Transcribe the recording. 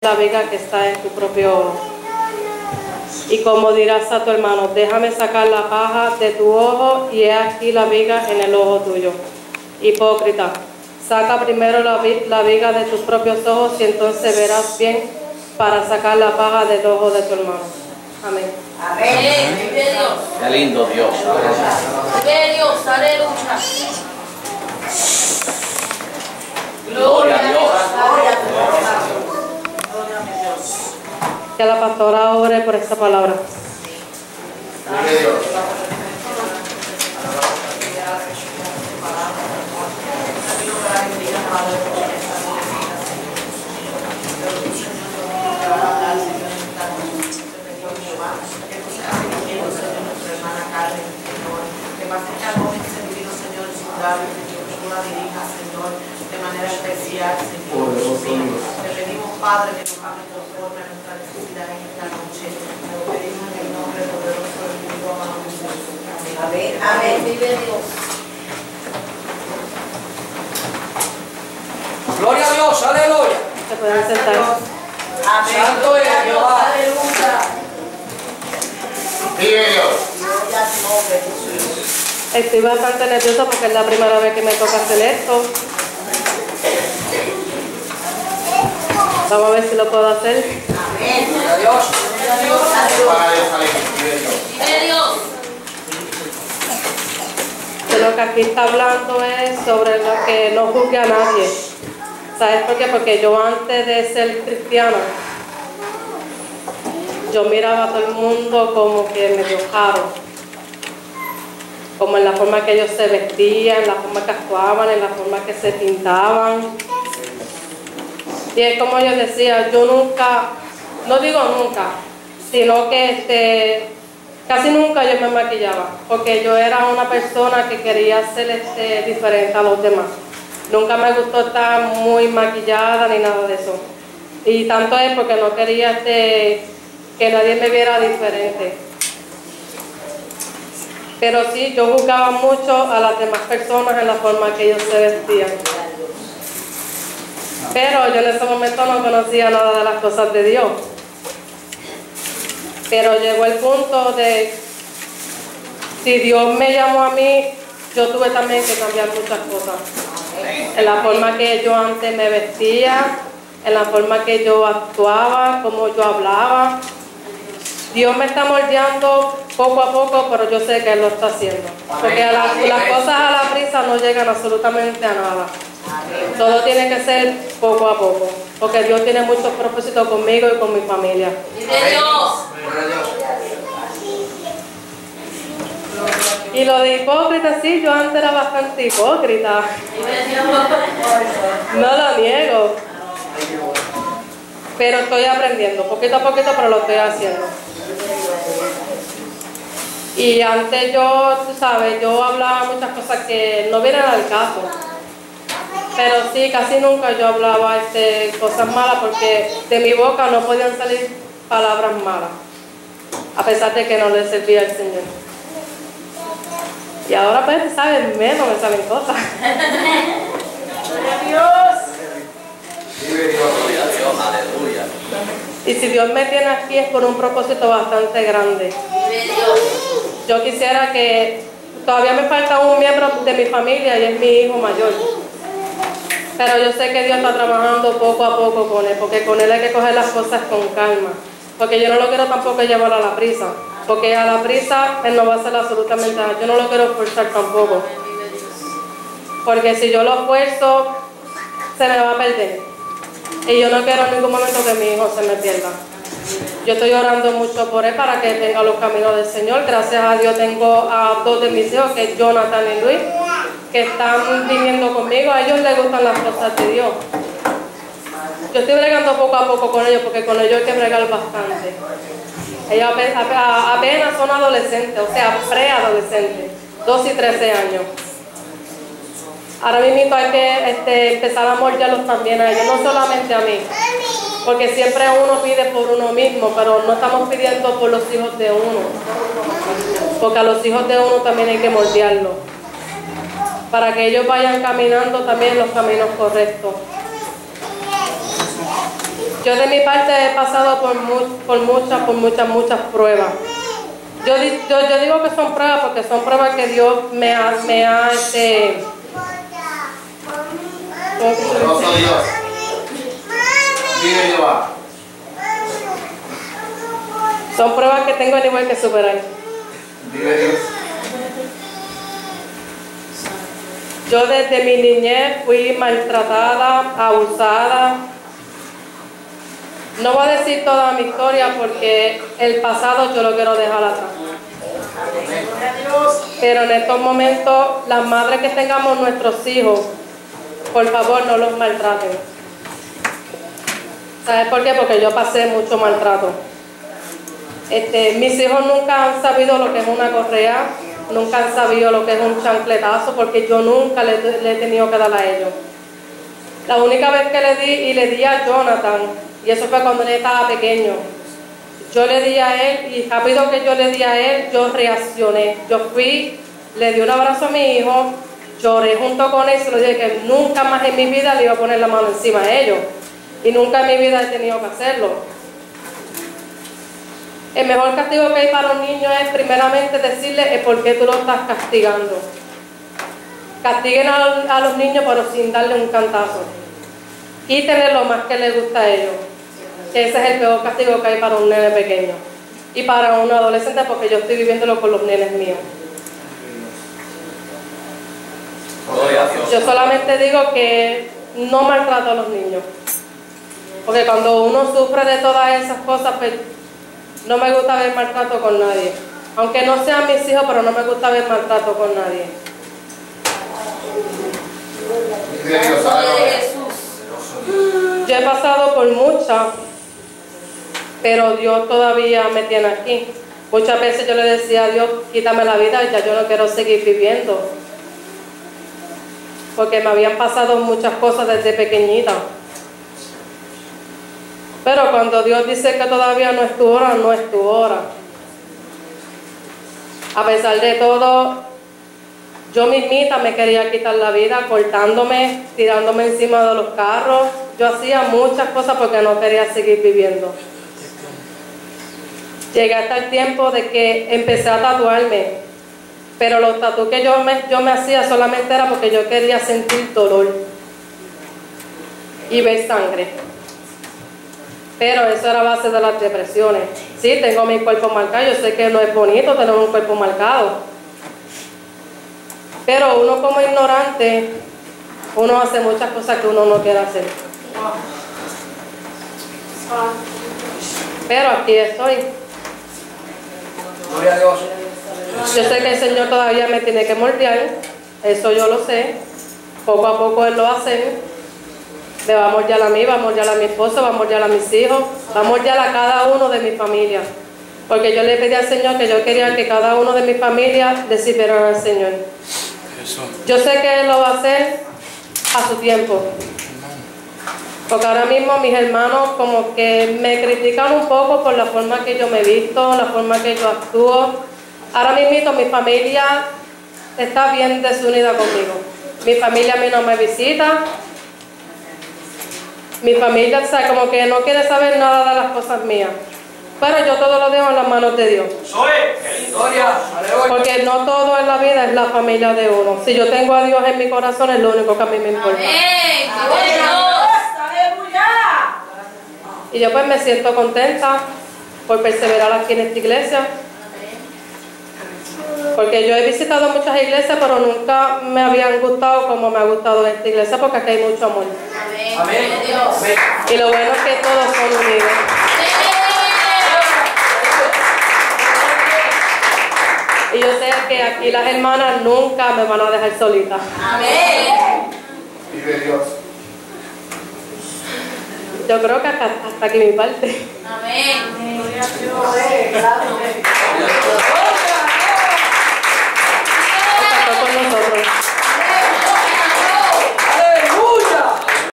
la viga que está en tu propio ojo. Y como dirás a tu hermano, déjame sacar la paja de tu ojo y he aquí la viga en el ojo tuyo. Hipócrita, saca primero la viga de tus propios ojos y entonces verás bien para sacar la paja del ojo de tu hermano. Amén. Amén. Vive Dios. Qué lindo Dios. Vive Dios. Aleluya. Gloria a Dios. Que la pastora ore por esta palabra. Gloria a Dios. De manera especial, Señor. Te pedimos, Padre, que nos hagas conforme a nuestra necesidad en esta noche. Te lo pedimos en el nombre poderoso del mundo amado Jesús. Amén. Amén. Vive Dios. Gloria a Dios. Aleluya. Se pueden sentar. Amén. Santo es Jehová. Aleluya. Vive Dios. Gloria al nombre de Jesús. Estoy bastante nerviosa porque es la primera vez que me toca hacer esto. Vamos a ver si lo puedo hacer. Amén. Gloria a Dios. Vive Dios. De lo que aquí está hablando es sobre lo que no juzgue a nadie. ¿Sabes por qué? Porque yo antes de ser cristiana, yo miraba a todo el mundo como que medio raro. Como en la forma que ellos se vestían, en la forma que actuaban, en la forma que se pintaban. Y es como yo decía, yo nunca, no digo nunca, sino que casi nunca yo me maquillaba, porque yo era una persona que quería ser diferente a los demás. Nunca me gustó estar muy maquillada ni nada de eso. Y tanto es porque no quería que nadie me viera diferente. Pero sí, yo juzgaba mucho a las demás personas en la forma que ellos se vestían. Pero yo en ese momento no conocía nada de las cosas de Dios. Pero llegó el punto de, si Dios me llamó a mí, yo tuve también que cambiar muchas cosas. En la forma que yo antes me vestía, en la forma que yo actuaba, cómo yo hablaba. Dios me está moldeando poco a poco, pero yo sé que Él lo está haciendo. Porque las cosas a la prisa no llegan absolutamente a nada. Todo tiene que ser poco a poco. Porque Dios tiene muchos propósitos conmigo y con mi familia. Vive Dios. Y lo de hipócrita, sí, yo antes era bastante hipócrita. Vive Dios. No lo niego. Pero estoy aprendiendo, poquito a poquito, pero lo estoy haciendo. Y antes yo, tú sabes, yo hablaba muchas cosas que no vienen al caso. Pero sí, casi nunca yo hablaba cosas malas porque de mi boca no podían salir palabras malas. A pesar de que no le servía al Señor. Y ahora pues, ¿sabes? Menos me salen cosas. Gloria a Dios. Gloria a Dios. Aleluya. Y si Dios me tiene aquí es por un propósito bastante grande. Vive Dios. Yo quisiera que, todavía me falta un miembro de mi familia y es mi hijo mayor. Pero yo sé que Dios está trabajando poco a poco con él, porque con él hay que coger las cosas con calma. Porque yo no lo quiero tampoco llevar a la prisa, porque a la prisa él no va a hacer absolutamente nada. Yo no lo quiero forzar tampoco. Porque si yo lo esfuerzo, se me va a perder. Y yo no quiero en ningún momento que mi hijo se me pierda. Yo estoy orando mucho por él para que tenga los caminos del Señor. Gracias a Dios tengo a dos de mis hijos, que es Jonathan y Luis, que están viviendo conmigo. A ellos les gustan las cosas de Dios. Yo estoy bregando poco a poco con ellos, porque con ellos hay que bregar bastante. Ellos apenas son adolescentes, o sea, preadolescentes, 12 y 13 años. Ahora mismo hay que empezar a moldearlos también a ellos, no solamente a mí. Porque siempre uno pide por uno mismo, pero no estamos pidiendo por los hijos de uno. Porque a los hijos de uno también hay que moldearlos. Para que ellos vayan caminando también los caminos correctos. Yo de mi parte he pasado por muchas pruebas. Yo digo que son pruebas porque son pruebas que Dios me ha Poderoso Dios. Vive Jehová. son pruebas que tengo a nivel que superar. Vive Dios. Yo desde mi niñez fui maltratada, abusada. No voy a decir toda mi historia porque el pasado yo lo quiero dejar atrás. Pero en estos momentos, las madres que tengamos nuestros hijos, por favor no los maltraten. ¿Sabes por qué? Porque yo pasé mucho maltrato. Mis hijos nunca han sabido lo que es una correa, nunca han sabido lo que es un chancletazo, porque yo nunca le he tenido que dar a ellos. La única vez que le di a Jonathan, y eso fue cuando él estaba pequeño, yo le di a él, y rápido que yo le di a él, yo reaccioné. Yo fui, le di un abrazo a mi hijo, lloré junto con él, se lo dije que nunca más en mi vida le iba a poner la mano encima a ellos. Y nunca en mi vida he tenido que hacerlo. El mejor castigo que hay para un niño es primeramente decirle el por qué tú lo estás castigando. Castiguen a los niños pero sin darle un cantazo. Quítenle lo más que les gusta a ellos. Ese es el peor castigo que hay para un nene pequeño. Y para un adolescente porque yo estoy viviéndolo con los nenes míos. Yo solamente digo que no maltrato a los niños. Porque cuando uno sufre de todas esas cosas, pues no me gusta ver maltrato con nadie. Aunque no sean mis hijos, pero no me gusta ver maltrato con nadie. Yo he pasado por muchas, pero Dios todavía me tiene aquí. Muchas veces yo le decía a Dios, quítame la vida, ya yo no quiero seguir viviendo. Porque me habían pasado muchas cosas desde pequeñita. Pero cuando Dios dice que todavía no es tu hora, no es tu hora. A pesar de todo, yo mismita me quería quitar la vida, cortándome, tirándome encima de los carros. Yo hacía muchas cosas porque no quería seguir viviendo. Llegué hasta el tiempo de que empecé a tatuarme. Pero los tatuajes que yo me hacía solamente era porque yo quería sentir dolor y ver sangre. Pero eso era a base de las depresiones. Sí, tengo mi cuerpo marcado. Yo sé que no es bonito tener un cuerpo marcado. Pero uno como ignorante, uno hace muchas cosas que uno no quiere hacer. Pero aquí estoy. Gloria a Dios. Yo sé que el Señor todavía me tiene que moldear. Eso yo lo sé. Poco a poco Él lo hace. Me va a moldear a mí, va a moldear a mi esposo, va a moldear a mis hijos, va a moldear a cada uno de mi familia. Porque yo le pedí al Señor que yo quería que cada uno de mi familia le sirvieran al Señor. Yo sé que Él lo va a hacer a su tiempo. Porque ahora mismo mis hermanos como que me critican un poco por la forma que yo me visto, la forma que yo actúo. Ahora mismo mi familia está bien desunida conmigo. Mi familia a mí no me visita. Mi familia, o sea, como que no quiere saber nada de las cosas mías. Pero yo todo lo dejo en las manos de Dios. Porque no todo en la vida es la familia de uno. Si yo tengo a Dios en mi corazón, es lo único que a mí me importa. Y yo pues me siento contenta por perseverar aquí en esta iglesia. Porque yo he visitado muchas iglesias, pero nunca me habían gustado como me ha gustado esta iglesia, porque aquí hay mucho amor. Amén. Y lo bueno es que todos son unidos. Y yo sé que aquí las hermanas nunca me van a dejar solita. Vive Dios. Yo creo que hasta aquí mi parte. Amén. Gloria a Dios.